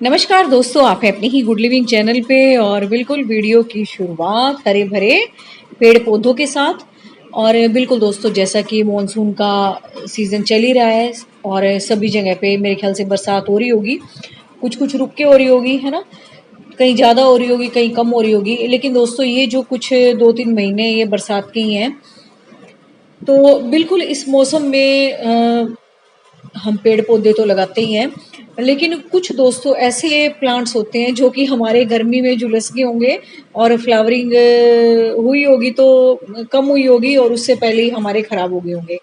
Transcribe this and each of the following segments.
नमस्कार दोस्तों, आप हैं अपने ही गुड लिविंग चैनल पे और बिल्कुल वीडियो की शुरुआत हरे भरे पेड़ पौधों के साथ। और बिल्कुल दोस्तों, जैसा कि मॉनसून का सीज़न चल ही रहा है और सभी जगह पे मेरे ख्याल से बरसात हो रही होगी। कुछ कुछ रुक के हो रही होगी, है ना। कहीं ज़्यादा हो रही होगी, कहीं कम हो रही होगी। लेकिन दोस्तों, ये जो कुछ 2-3 महीने ये बरसात के ही हैं, तो बिल्कुल इस मौसम में हम पेड़ पौधे तो लगाते ही हैं, लेकिन कुछ दोस्तों ऐसे प्लांट्स होते हैं जो कि हमारे गर्मी में झुलस गए होंगे और फ्लावरिंग हुई होगी तो कम हुई होगी और उससे पहले ही हमारे खराब हो गए होंगे।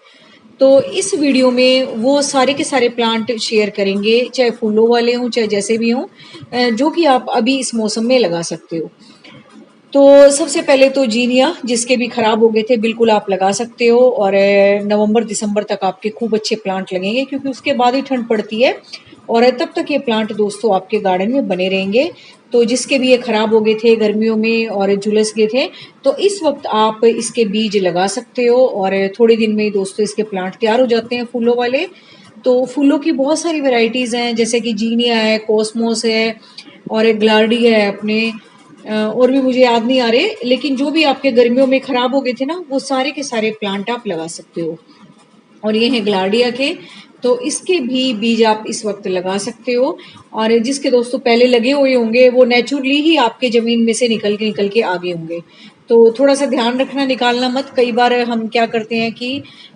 तो इस वीडियो में वो सारे के सारे प्लांट शेयर करेंगे, चाहे फूलों वाले हों चाहे जैसे भी हों, जो कि आप अभी इस मौसम में लगा सकते हो। तो सबसे पहले तो जीनिया, जिसके भी खराब हो गए थे, बिल्कुल आप लगा सकते हो और नवंबर दिसंबर तक आपके खूब अच्छे प्लांट लगेंगे, क्योंकि उसके बाद ही ठंड पड़ती है और तब तक ये प्लांट दोस्तों आपके गार्डन में बने रहेंगे। तो जिसके भी ये खराब हो गए थे गर्मियों में और झुलस गए थे, तो इस वक्त आप इसके बीज लगा सकते हो और थोड़े दिन में ही दोस्तों इसके प्लांट तैयार हो जाते हैं फूलों वाले। तो फूलों की बहुत सारी वैरायटीज हैं, जैसे कि जीनिया है, कॉस्मोस है और एक ग्लार्डिया है अपने, और भी मुझे याद नहीं आ रहे। लेकिन जो भी आपके गर्मियों में खराब हो गए थे ना, वो सारे के सारे प्लांट आप लगा सकते हो। और ये है ग्लाडिया के, तो इसके भी बीज आप इस वक्त लगा सकते हो। और जिसके दोस्तों पहले लगे हुए होंगे वो नेचुरली ही आपके जमीन में से निकल के आगे होंगे। तो थोड़ा सा ध्यान रखना, निकालना मत। कई बार हम क्या करते हैं कि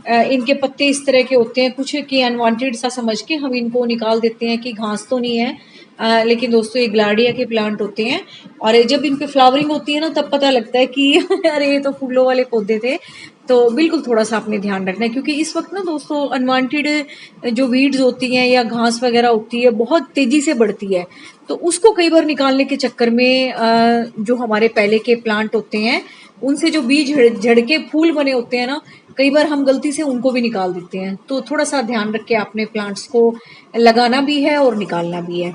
इनके पत्ते इस तरह के होते हैं कुछ कि अनवांटेड सा समझ के हम इनको निकाल देते हैं कि घास तो नहीं है। लेकिन दोस्तों ये ग्लाडिया के प्लांट होते हैं और जब इन पे फ्लावरिंग होती है ना, तब पता लगता है कि अरे ये तो फूलों वाले पौधे थे। तो बिल्कुल थोड़ा सा आपने ध्यान रखना है, क्योंकि इस वक्त ना दोस्तों अनवांटेड जो वीड्स होती हैं या घास वगैरह होती है बहुत तेजी से बढ़ती है। तो उसको कई बार निकालने के चक्कर में जो हमारे पहले के प्लांट होते हैं उनसे जो बीज झड़ के फूल बने होते हैं ना, कई बार हम गलती से उनको भी निकाल देते हैं। तो थोड़ा सा ध्यान रख के आपने प्लांट्स को लगाना भी है और निकालना भी है।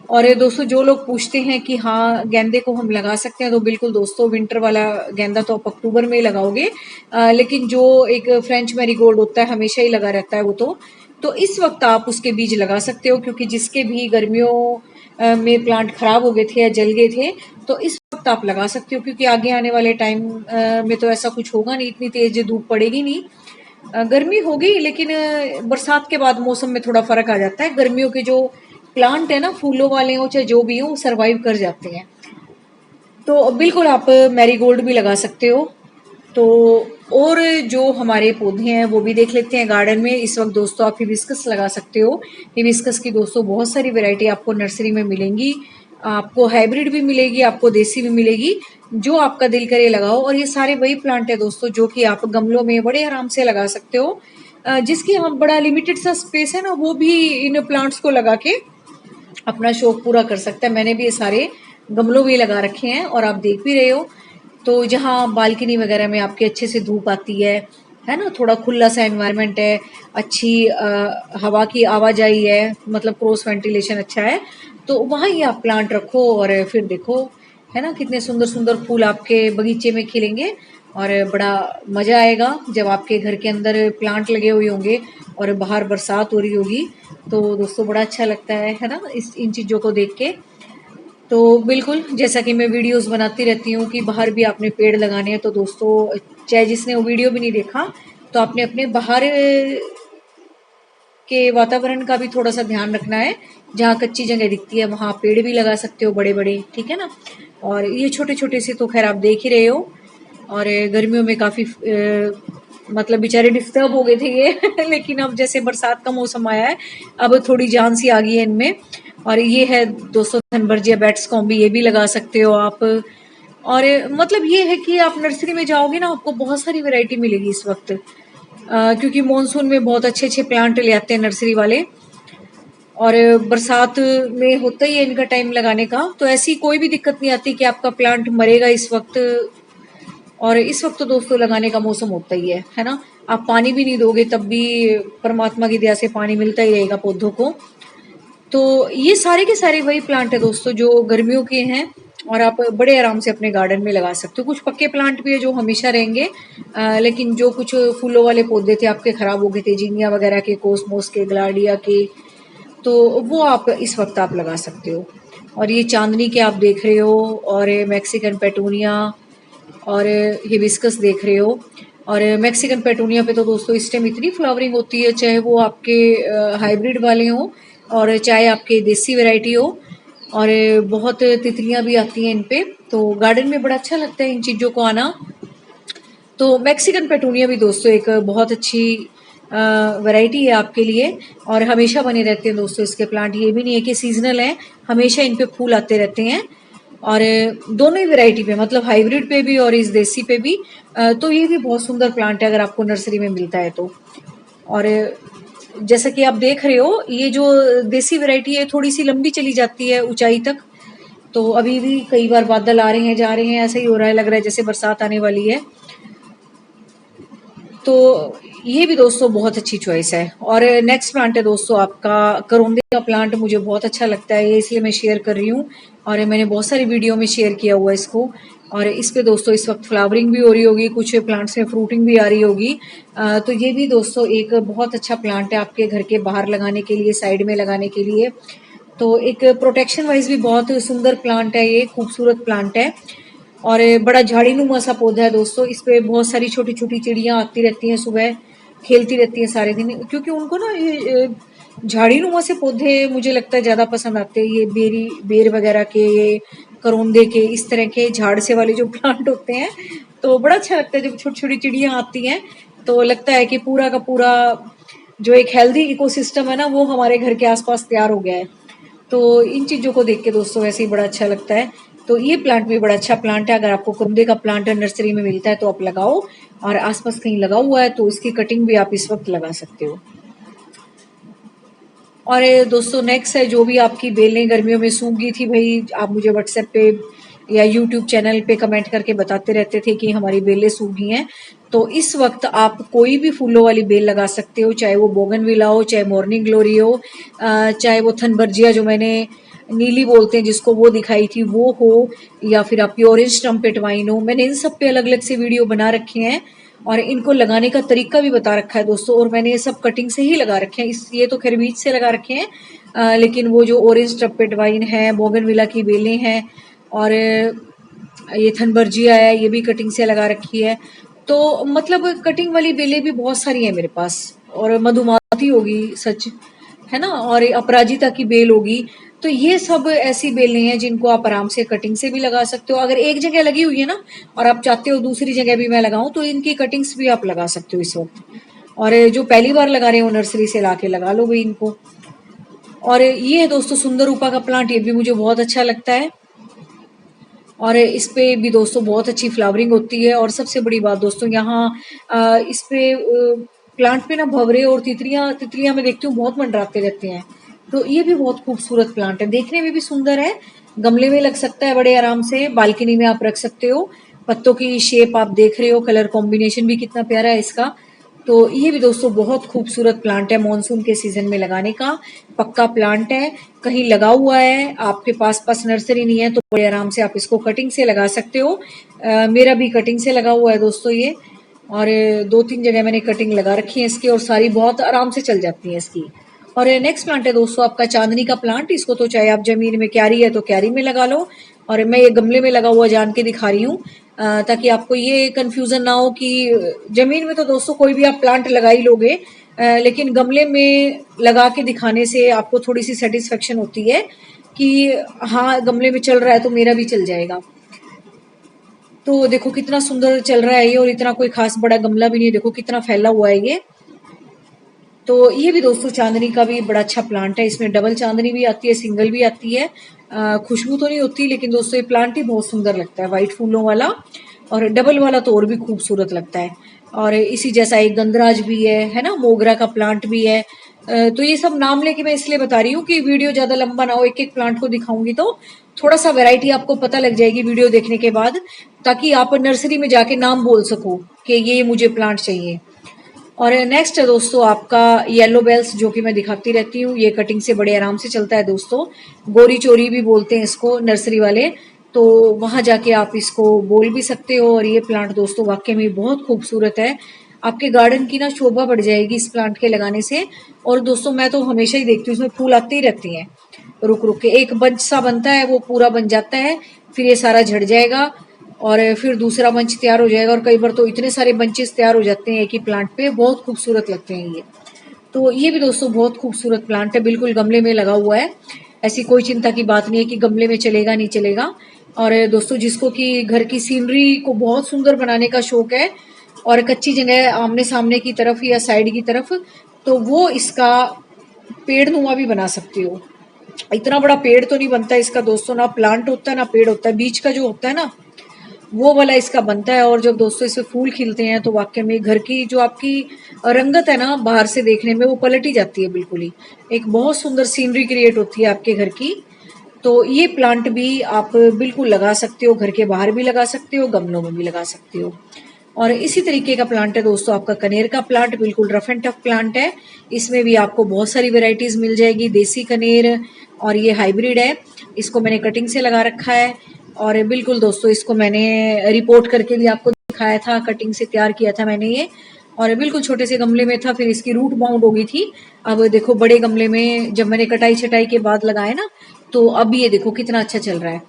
और ये दोस्तों, जो लोग पूछते हैं कि हाँ गेंदे को हम लगा सकते हैं, तो बिल्कुल दोस्तों, विंटर वाला गेंदा तो आप अक्टूबर में ही लगाओगे, लेकिन जो एक फ्रेंच मैरीगोल्ड होता है हमेशा ही लगा रहता है वो तो इस वक्त आप उसके बीज लगा सकते हो, क्योंकि जिसके भी गर्मियों में प्लांट खराब हो गए थे या जल गए थे, तो इस वक्त आप लगा सकते हो, क्योंकि आगे आने वाले टाइम में तो ऐसा कुछ होगा नहीं, इतनी तेज धूप पड़ेगी नहीं। गर्मी होगी, लेकिन बरसात के बाद मौसम में थोड़ा फर्क आ जाता है। गर्मियों के जो प्लांट है ना, फूलों वाले हो चाहे जो भी हो, सरवाइव कर जाते हैं। तो बिल्कुल आप मैरीगोल्ड भी लगा सकते हो। तो और जो हमारे पौधे हैं वो भी देख लेते हैं गार्डन में। इस वक्त दोस्तों आप हिबिस्कस लगा सकते हो। हिबिस्कस की दोस्तों बहुत सारी वैरायटी आपको नर्सरी में मिलेंगी। आपको हाइब्रिड भी मिलेगी, आपको देसी भी मिलेगी, जो आपका दिल करे लगाओ। और ये सारे वही प्लांट है दोस्तों जो कि आप गमलों में बड़े आराम से लगा सकते हो। जिसकी हम बड़ा लिमिटेड सा स्पेस है ना, वो भी इन प्लांट्स को लगा के अपना शौक पूरा कर सकता है। मैंने भी ये सारे गमलों में लगा रखे हैं और आप देख भी रहे हो। तो जहाँ बालकनी वगैरह में आपके अच्छे से धूप आती है ना, थोड़ा खुला सा एनवायरनमेंट है, अच्छी हवा की आवाजाही है, मतलब क्रॉस वेंटिलेशन अच्छा है, तो वहाँ ही आप प्लांट रखो और फिर देखो, है ना, कितने सुंदर सुंदर फूल आपके बगीचे में खिलेंगे। और बड़ा मज़ा आएगा जब आपके घर के अंदर प्लांट लगे हुए होंगे और बाहर बरसात हो रही होगी। तो दोस्तों बड़ा अच्छा लगता है ना, इन चीज़ों को देख के। तो बिल्कुल, जैसा कि मैं वीडियोस बनाती रहती हूँ कि बाहर भी आपने पेड़ लगाने हैं, तो दोस्तों चाहे जिसने वो वीडियो भी नहीं देखा, तो आपने अपने बाहर के वातावरण का भी थोड़ा सा ध्यान रखना है। जहाँ कच्ची जगह दिखती है वहाँ पेड़ भी लगा सकते हो बड़े बड़े, ठीक है ना। और ये छोटे छोटे से तो खैर आप देख ही रहे हो। और गर्मियों में काफ़ी मतलब बेचारे डिस्टर्ब हो गए थे ये लेकिन अब जैसे बरसात का मौसम आया है, अब थोड़ी जान सी आ गई है इनमें। और ये है दोस्तों थनबर्जिया बैट्स कॉम्बी, ये भी लगा सकते हो आप। और मतलब ये है कि आप नर्सरी में जाओगे ना, आपको बहुत सारी वैरायटी मिलेगी इस वक्त, क्योंकि मॉनसून में बहुत अच्छे अच्छे प्लांट ले आते हैं नर्सरी वाले। और बरसात में होता ही है इनका टाइम लगाने का, तो ऐसी कोई भी दिक्कत नहीं आती कि आपका प्लांट मरेगा इस वक्त। और इस वक्त तो दोस्तों लगाने का मौसम होता ही है ना। आप पानी भी नहीं दोगे तब भी परमात्मा की दया से पानी मिलता ही रहेगा पौधों को। तो ये सारे के सारे वही प्लांट है दोस्तों जो गर्मियों के हैं और आप बड़े आराम से अपने गार्डन में लगा सकते हो। कुछ पक्के प्लांट भी है जो हमेशा रहेंगे, लेकिन जो कुछ फूलों वाले पौधे थे आपके खराब हो गए थे, जीनिया वगैरह के, कोसमोस के, ग्लाडिया के, तो वो आप इस वक्त आप लगा सकते हो। और ये चांदनी के आप देख रहे हो, और मैक्सिकन पेटूनिया और हिबिस्कस देख रहे हो। और मैक्सिकन पेटूनिया पे तो दोस्तों इस टाइम इतनी फ्लावरिंग होती है, चाहे वो आपके हाइब्रिड वाले हों और चाहे आपके देसी वैरायटी हो। और बहुत तितलियां भी आती हैं इन पे, तो गार्डन में बड़ा अच्छा लगता है इन चीज़ों को आना। तो मैक्सिकन पेटूनिया भी दोस्तों एक बहुत अच्छी वैरायटी है आपके लिए, और हमेशा बने रहते हैं दोस्तों इसके प्लांट। ये भी नहीं है कि सीजनल है, हमेशा इन पे फूल आते रहते हैं। और दोनों ही वैरायटी पे, मतलब हाइब्रिड पे भी और इस देसी पे भी। तो ये भी बहुत सुंदर प्लांट है अगर आपको नर्सरी में मिलता है तो। और जैसा कि आप देख रहे हो, ये जो देसी वैरायटी है थोड़ी सी लंबी चली जाती है ऊंचाई तक। तो अभी भी कई बार बादल आ रहे हैं जा रहे हैं, ऐसा ही हो रहा है, लग रहा है जैसे बरसात आने वाली है। तो ये भी दोस्तों बहुत अच्छी चॉइस है। और नेक्स्ट प्लांट है दोस्तों आपका करोंदे का प्लांट। मुझे बहुत अच्छा लगता है ये, इसलिए मैं शेयर कर रही हूँ, और मैंने बहुत सारी वीडियो में शेयर किया हुआ है इसको। और इस पे दोस्तों इस वक्त फ्लावरिंग भी हो रही होगी, कुछ प्लांट्स में फ्रूटिंग भी आ रही होगी। तो ये भी दोस्तों एक बहुत अच्छा प्लांट है आपके घर के बाहर लगाने के लिए, साइड में लगाने के लिए। तो एक प्रोटेक्शन वाइज भी बहुत सुंदर प्लांट है, ये खूबसूरत प्लांट है। और बड़ा झाड़ीनुमा सा पौधा है दोस्तों। इस पे बहुत सारी छोटी छोटी चिड़ियां आती रहती हैं, सुबह खेलती रहती हैं सारे दिन, क्योंकि उनको ना ये झाड़ीनुमा से पौधे मुझे लगता है ज्यादा पसंद आते हैं। ये बेर वगैरह के, ये करोंदे के, इस तरह के झाड़ से वाले जो प्लांट होते हैं, तो बड़ा अच्छा लगता है जब छोटी छोटी चिड़ियां आती हैं। तो लगता है कि पूरा का पूरा जो एक हेल्दी इकोसिस्टम है ना, वो हमारे घर के आसपास तैयार हो गया है। तो इन चीज़ों को देख के दोस्तों वैसे ही बड़ा अच्छा लगता है। तो ये प्लांट भी बड़ा अच्छा प्लांट है, अगर आपको कुंदे का प्लांट नर्सरी में मिलता है तो आप लगाओ, और आसपास कहीं लगा हुआ है तो इसकी कटिंग भी आप इस वक्त लगा सकते हो। और दोस्तों नेक्स्ट है, जो भी आपकी बेलें गर्मियों में सूख गई थी भाई, आप मुझे व्हाट्सएप पे या यूट्यूब चैनल पे कमेंट करके बताते रहते थे कि हमारी बेलें सूख गई हैं। तो इस वक्त आप कोई भी फूलों वाली बेल लगा सकते हो, चाहे वो बोगनविला हो, चाहे मॉर्निंग ग्लोरी हो, चाहे वो थनबर्जिया जो मैंने नीली बोलते हैं जिसको, वो दिखाई थी वो हो, या फिर आपकी ऑरेंज ट्रम्पेट वाइन हो। मैंने इन सब पे अलग अलग से वीडियो बना रखे हैं, और इनको लगाने का तरीका भी बता रखा है दोस्तों। और मैंने ये सब कटिंग से ही लगा रखे हैं, इस ये तो खैर बीज से लगा रखे हैं। लेकिन वो जो ऑरेंज ट्रम्पेट वाइन है, बोगनविला की बेलें हैं, और ये थनबर्जिया है, ये भी कटिंग से लगा रखी है। तो मतलब कटिंग वाली बेलें भी बहुत सारी हैं मेरे पास। और मधुमालती होगी, सच है ना, और अपराजिता की बेल होगी। तो ये सब ऐसी बेलें हैं जिनको आप आराम से कटिंग से भी लगा सकते हो। अगर एक जगह लगी हुई है ना, और आप चाहते हो दूसरी जगह भी मैं लगाऊं, तो इनकी कटिंग्स भी आप लगा सकते हो इस वक्त। और जो पहली बार लगा रहे हो नर्सरी से लाके लगा लो भाई इनको। और ये है दोस्तों सुंदर रूपा का प्लांट, ये भी मुझे बहुत अच्छा लगता है। और इस पे भी दोस्तों बहुत अच्छी फ्लावरिंग होती है। और सबसे बड़ी बात दोस्तों, यहाँ इस पे प्लांट पे ना भंवरे और तितलियां तितलियां मैं देखती हूँ बहुत मंडराते रहते हैं। तो ये भी बहुत खूबसूरत प्लांट है, देखने में भी सुंदर है, गमले में लग सकता है बड़े आराम से, बालकनी में आप रख सकते हो। पत्तों की शेप आप देख रहे हो, कलर कॉम्बिनेशन भी कितना प्यारा है इसका। तो ये भी दोस्तों बहुत खूबसूरत प्लांट है, मॉनसून के सीजन में लगाने का पक्का प्लांट है। कहीं लगा हुआ है, आपके पास नर्सरी नहीं है, तो बड़े आराम से आप इसको कटिंग से लगा सकते हो। मेरा भी कटिंग से लगा हुआ है दोस्तों ये। और 2-3 जगह मैंने कटिंग लगा रखी है इसकी, और सारी बहुत आराम से चल जाती है इसकी। और नेक्स्ट प्लांट है दोस्तों आपका चांदनी का प्लांट। इसको तो चाहे आप जमीन में, क्यारी है तो क्यारी में लगा लो, और मैं ये गमले में लगा हुआ जान के दिखा रही हूँ, ताकि आपको ये कंफ्यूजन ना हो कि जमीन में तो दोस्तों कोई भी आप प्लांट लगा ही लोगे, लेकिन गमले में लगा के दिखाने से आपको थोड़ी सी सेटिस्फेक्शन होती है कि हाँ गमले में चल रहा है तो मेरा भी चल जाएगा। तो देखो कितना सुंदर चल रहा है ये, और इतना कोई खास बड़ा गमला भी नहीं है, देखो कितना फैला हुआ है ये। तो ये भी दोस्तों चांदनी का भी बड़ा अच्छा प्लांट है, इसमें डबल चांदनी भी आती है, सिंगल भी आती है। खुशबू तो नहीं होती, लेकिन दोस्तों ये प्लांट ही बहुत सुंदर लगता है, वाइट फूलों वाला। और डबल वाला तो और भी खूबसूरत लगता है। और इसी जैसा एक गंधराज भी है ना, मोगरा का प्लांट भी है। तो ये सब नाम लेके मैं इसलिए बता रही हूँ कि वीडियो ज्यादा लंबा ना हो, एक एक प्लांट को दिखाऊंगी तो थोड़ा सा वैरायटी आपको पता लग जाएगी वीडियो देखने के बाद, ताकि आप नर्सरी में जाके नाम बोल सको कि ये मुझे प्लांट चाहिए। और नेक्स्ट है दोस्तों आपका येलो बेल्स, जो कि मैं दिखाती रहती हूँ, ये कटिंग से बड़े आराम से चलता है दोस्तों। गोरी चोरी भी बोलते हैं इसको नर्सरी वाले, तो वहां जाके आप इसको बोल भी सकते हो। और ये प्लांट दोस्तों वाकई में बहुत खूबसूरत है, आपके गार्डन की ना शोभा बढ़ जाएगी इस प्लांट के लगाने से। और दोस्तों मैं तो हमेशा ही देखती हूँ इसमें फूल आते ही रहते हैं, रुक रुक के एक बंच सा बनता है, वो पूरा बन जाता है, फिर ये सारा झड़ जाएगा और फिर दूसरा बंच तैयार हो जाएगा। और कई बार तो इतने सारे बंचेस तैयार हो जाते हैं एक ही प्लांट पे, बहुत खूबसूरत लगते हैं ये। तो ये भी दोस्तों बहुत खूबसूरत प्लांट है, बिल्कुल गमले में लगा हुआ है, ऐसी कोई चिंता की बात नहीं है कि गमले में चलेगा नहीं चलेगा। और दोस्तों जिसको कि घर की सीनरी को बहुत सुंदर बनाने का शौक है और कच्ची जगह आमने सामने की तरफ या साइड की तरफ, तो वो इसका पेड़ नुमा भी बना सकते हो। इतना बड़ा पेड़ तो नहीं बनता इसका दोस्तों, ना प्लांट होता है ना पेड़ होता है, बीच का जो होता है ना वो वाला इसका बनता है। और जब दोस्तों इसमें फूल खिलते हैं तो वाकई में घर की जो आपकी रंगत है ना बाहर से देखने में वो पलट ही जाती है, बिल्कुल ही एक बहुत सुंदर सीनरी क्रिएट होती है आपके घर की। तो ये प्लांट भी आप बिल्कुल लगा सकते हो, घर के बाहर भी लगा सकते हो, गमलों में भी लगा सकते हो। और इसी तरीके का प्लांट है दोस्तों आपका कनेर का प्लांट, बिल्कुल रफ एंड टफ प्लांट है। इसमें भी आपको बहुत सारी वेराइटीज मिल जाएगी, देसी कनेर और ये हाइब्रिड है। इसको मैंने कटिंग से लगा रखा है और बिल्कुल दोस्तों इसको मैंने रिपोर्ट करके भी आपको दिखाया था, कटिंग से तैयार किया था मैंने ये। और बिल्कुल छोटे से गमले में था, फिर इसकी रूट बाउंड हो गई थी। अब देखो बड़े गमले में जब मैंने कटाई छटाई के बाद लगाए ना, तो अब ये देखो कितना अच्छा चल रहा है।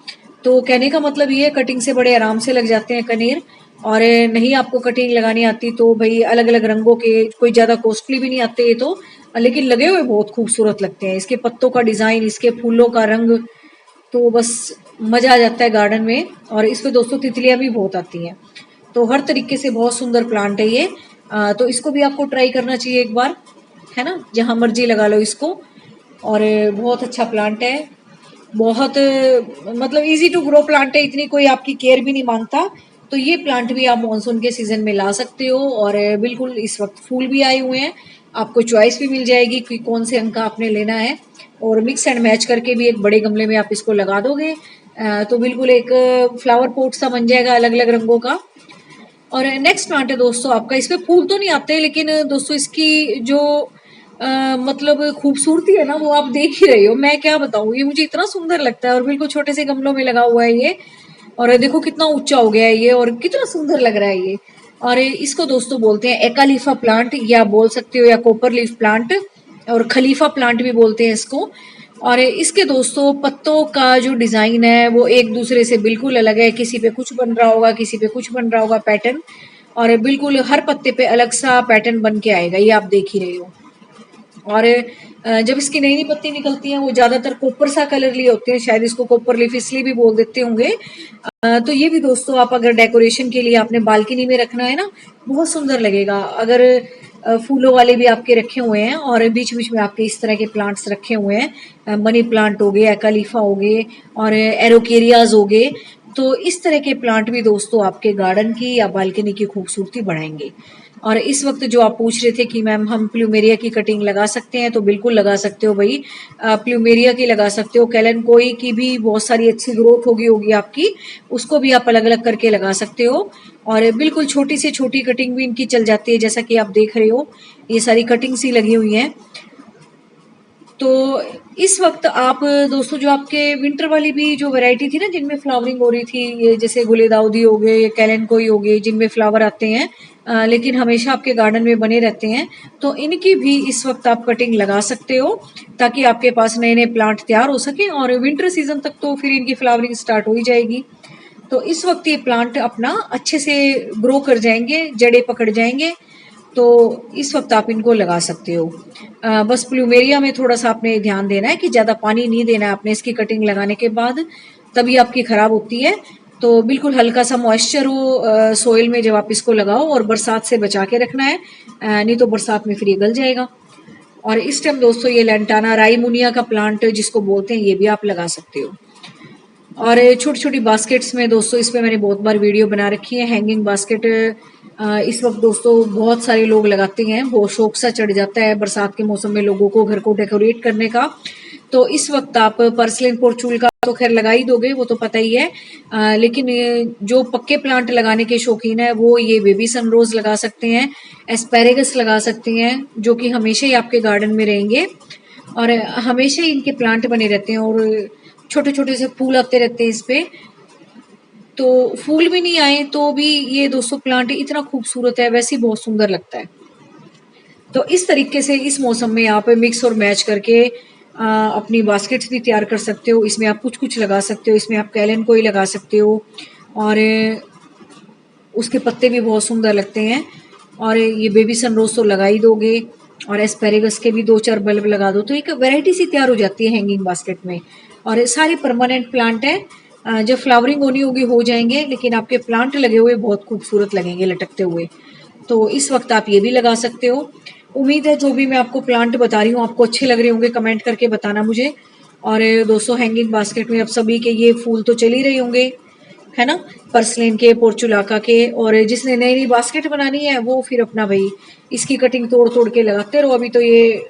तो कहने का मतलब ये है कटिंग से बड़े आराम से लग जाते हैं कनेर। और नहीं आपको कटिंग लगानी आती तो भाई अलग अलग रंगों के, कोई ज्यादा कॉस्टली भी नहीं आते ये तो, लेकिन लगे हुए बहुत खूबसूरत लगते हैं। इसके पत्तों का डिजाइन, इसके फूलों का रंग, तो बस मजा आ जाता है गार्डन में। और इसमें दोस्तों तितलियां भी बहुत आती हैं, तो हर तरीके से बहुत सुंदर प्लांट है ये। तो इसको भी आपको ट्राई करना चाहिए एक बार, है ना, जहां मर्जी लगा लो इसको। और बहुत अच्छा प्लांट है, बहुत मतलब इजी टू ग्रो प्लांट है, इतनी कोई आपकी केयर भी नहीं मांगता। तो ये प्लांट भी आप मानसून के सीजन में ला सकते हो। और बिल्कुल इस वक्त फूल भी आए हुए हैं, आपको चॉइस भी मिल जाएगी कि कौन से रंग का आपने लेना है। और मिक्स एंड मैच करके भी एक बड़े गमले में आप इसको लगा दोगे तो बिल्कुल एक फ्लावर पॉट सा बन जाएगा अलग अलग रंगों का। और नेक्स्ट प्लांट है दोस्तों आपका, इसमें फूल तो नहीं आते लेकिन दोस्तों इसकी जो मतलब खूबसूरती है ना वो आप देख ही रहे हो, मैं क्या बताऊं, ये मुझे इतना सुंदर लगता है। और बिल्कुल छोटे से गमलों में लगा हुआ है ये, और देखो कितना ऊंचा हो गया है ये और कितना सुंदर लग रहा है ये। और इसको दोस्तों बोलते हैं एकालीफा प्लांट, या बोल सकते हो या कोपर लीफ प्लांट, और खलीफा प्लांट भी बोलते हैं इसको। और इसके दोस्तों पत्तों का जो डिजाइन है वो एक दूसरे से बिल्कुल अलग है, किसी पे कुछ बन रहा होगा, किसी पे कुछ बन रहा होगा पैटर्न, और बिल्कुल हर पत्ते पे अलग सा पैटर्न बन के आएगा, ये आप देख ही रहे हो। और जब इसकी नई नई पत्ती निकलती हैं वो ज्यादातर कॉपर सा कलर लिए होते हैं, शायद इसको कॉपर लीफ इसलिए भी बोल देते होंगे। तो ये भी दोस्तों आप अगर डेकोरेशन के लिए आपने बालकनी में रखना है ना, बहुत सुंदर लगेगा। अगर फूलों वाले भी आपके रखे हुए हैं और बीच बीच में आपके इस तरह के प्लांट्स रखे हुए हैं, मनी प्लांट हो गए, एकालीफा हो गए और एरोकेरियाज हो गए, तो इस तरह के प्लांट भी दोस्तों आपके गार्डन की या बालकनी की खूबसूरती बढ़ाएंगे। और इस वक्त जो आप पूछ रहे थे कि मैम हम प्लूमेरिया की कटिंग लगा सकते हैं, तो बिल्कुल लगा सकते हो भाई, प्लूमेरिया की लगा सकते हो, कैलेनकोई की भी बहुत सारी अच्छी ग्रोथ होगी आपकी, उसको भी आप अलग अलग करके लगा सकते हो। और बिल्कुल छोटी से छोटी कटिंग भी इनकी चल जाती है, जैसा कि आप देख रहे हो ये सारी कटिंग सी लगी हुई हैं। तो इस वक्त आप दोस्तों जो आपके विंटर वाली भी जो वैरायटी थी ना जिनमें फ्लावरिंग हो रही थी, ये जैसे गुलेदाउदी हो गए, ये कैलेनकोई हो गए, जिनमें फ्लावर आते हैं लेकिन हमेशा आपके गार्डन में बने रहते हैं, तो इनकी भी इस वक्त आप कटिंग लगा सकते हो ताकि आपके पास नए नए प्लांट तैयार हो सके। और विंटर सीजन तक तो फिर इनकी फ्लावरिंग स्टार्ट हो ही जाएगी, तो इस वक्त ये प्लांट अपना अच्छे से ग्रो कर जाएंगे, जड़ें पकड़ जाएंगे, तो इस वक्त आप इनको लगा सकते हो। बस प्लूमेरिया में थोड़ा सा आपने ध्यान देना है कि ज़्यादा पानी नहीं देना है आपने इसकी कटिंग लगाने के बाद, तभी आपकी खराब होती है। तो बिल्कुल हल्का सा मॉइस्चर हो सोइल में जब आप इसको लगाओ, और बरसात से बचा के रखना है, नहीं तो बरसात में फिर ये गल जाएगा। और इस टाइम दोस्तों ये लेंटाना राईमुनिया का प्लांट जिसको बोलते हैं ये भी आप लगा सकते हो। और छोटी छोटी बास्केट्स में दोस्तों इसमें मैंने बहुत बार वीडियो बना रखी है, हैंगिंग बास्केट इस वक्त दोस्तों बहुत सारे लोग लगाते हैं, बहुत शौक सा चढ़ जाता है बरसात के मौसम में लोगों को घर को डेकोरेट करने का। तो इस वक्त आप पर्सलिन पोर्चुल का तो खैर लगा ही दोगे, वो तो पता ही है, लेकिन जो पक्के प्लांट लगाने के शौकीन है वो ये बेबी सनरोज लगा सकते हैं, एस्पेरेगस लगा सकते हैं, जो कि हमेशा ही आपके गार्डन में रहेंगे और हमेशा ही इनके प्लांट बने रहते हैं और छोटे छोटे से फूल आते रहते हैं इस पे। तो फूल भी नहीं आए तो भी ये दोस्तों प्लांट इतना खूबसूरत है, वैसे ही बहुत सुंदर लगता है। तो इस तरीके से इस मौसम में आप मिक्स और मैच करके अपनी बास्केट्स भी तैयार कर सकते हो। इसमें आप कुछ कुछ लगा सकते हो, इसमें आप कैलेंडुला लगा सकते हो और उसके पत्ते भी बहुत सुंदर लगते हैं। और ये बेबी सनरोज तो लगा ही दोगे और एस्पेरेगस के भी 2-4 बल्ब लगा दो तो एक वैरायटी सी तैयार हो जाती है हैंगिंग बास्केट में। और ये सारे परमानेंट प्लांट हैं, जब फ्लावरिंग होनी होगी हो जाएंगे, लेकिन आपके प्लांट लगे हुए बहुत खूबसूरत लगेंगे लटकते हुए। तो इस वक्त आप ये भी लगा सकते हो। उम्मीद है जो भी मैं आपको प्लांट बता रही हूँ आपको अच्छे लग रहे होंगे, कमेंट करके बताना मुझे। और दोस्तों हैंगिंग बास्केट में अब सभी के ये फूल तो चल ही रहे होंगे, है ना, पर्सलेन के, पोर्चुलाका के। और जिसने नई नई बास्केट बनानी है वो फिर अपना भाई इसकी कटिंग तोड़ तोड़ के लगाते रहो। अभी तो ये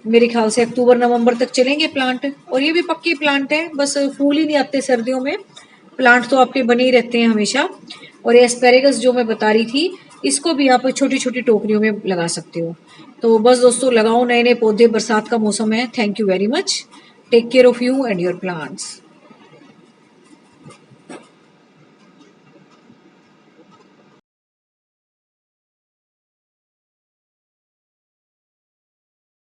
मेरे ख्याल से अक्टूबर नवंबर तक चलेंगे प्लांट, और ये भी पक्के प्लांट है, बस फूल ही नहीं आते सर्दियों में। प्लांट तो आपके बने ही रहते हैं हमेशा। और ये एस्पेरेगस जो मैं बता रही थी, इसको भी आप छोटी छोटी टोकरियों में लगा सकते हो। तो बस दोस्तों लगाओ नए नए पौधे, बरसात का मौसम है। Thank you very much. Take care of you and your plants.